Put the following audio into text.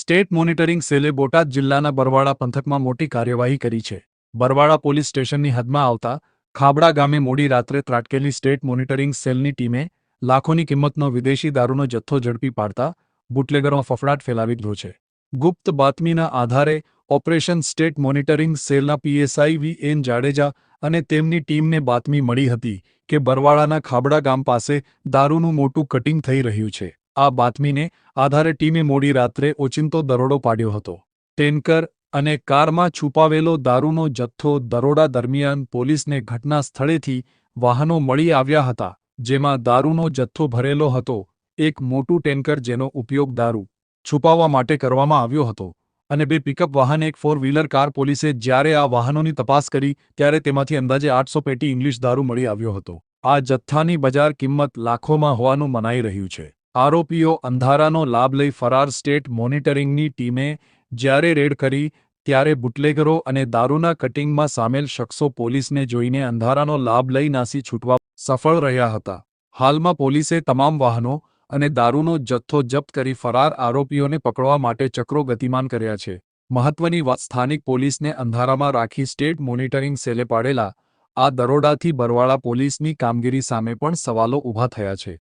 State monitoring સેલે Botad જિલ્લાના બરવાળા પંથકમાં મોટી કાર્યવાહી કરી છે. બરવાળા પોલીસ સ્ટેશનની હદમાં આવતા ખાબડા ગામે મોડી રાત્રે ત્રાટકેલી સ્ટેટ મોનિટરિંગ સેલની ટીમે લાખોની કિંમતનો વિદેશી દારૂનો જથ્થો ઝડપી પાડતા બુટલેગરોમાં ફફડાટ ફેલાવી દીધો છે. ગુપ્ત બાતમીના આધારે ઓપરેશન સ્ટેટ મોનિટરિંગ સેલના પીએસઆઈ વી.એન. જાડેજા અને તેમની ટીમને બાતમી મળી હતી કે બરવાળાના ખાબડા ગામ પાસે દારૂનું મોટું કટિંગ થઈ રહ્યું છે. આ બાતમીને આધારે ટીમે મોડી રાત્રે ઓચિંતો દરોડો પાડ્યો હતો. ટેન્કર અને કારમાં છુપાવેલો દારૂનો જથ્થો દરોડા દરમિયાન પોલીસને ઘટના સ્થળેથી વાહનો મળી આવ્યા હતા, જેમાં દારૂનો જથ્થો ભરેલો હતો. એક મોટું ટેન્કર જેનો ઉપયોગ દારૂ છુપાવવા માટે કરવામાં આવ્યો હતો અને 2 પિકઅપ વાહન, એક 4-વ્હીલર કાર. પોલીસે જ્યારે આ વાહનોની તપાસ કરી ત્યારે તેમાંથી અંદાજે 800 પેટી ઇંગ્લિશ દારૂ મળી આવ્યો હતો. આ જથ્થાની બજાર કિંમત લાખોમાં હોવાનું મનાઈ રહ્યું છે. આરોપીઓ અંધારાનો લાભ લઈ ફરાર. સ્ટેટ મોનિટરિંગની ટીમે જ્યારે રેડ કરી ત્યારે બુટલેગરો અને દારૂના કટિંગમાં સામેલ શખ્સો પોલીસને જોઈને અંધારાનો લાભ લઈ નાસી છૂટવા સફળ રહ્યા હતા. હાલમાં પોલીસે તમામ વાહનો અને દારૂનો જથ્થો જપ્ત કરી ફરાર આરોપીઓને પકડવા માટે ચક્રો ગતિમાન કર્યા છે. મહત્વની વાત, સ્થાનિક પોલીસને અંધારામાં રાખી સ્ટેટ મોનિટરિંગ સેલે પાડેલા આ દરોડાથી બરવાળા પોલીસની કામગીરી સામે પણ સવાલો ઊભા થયા છે.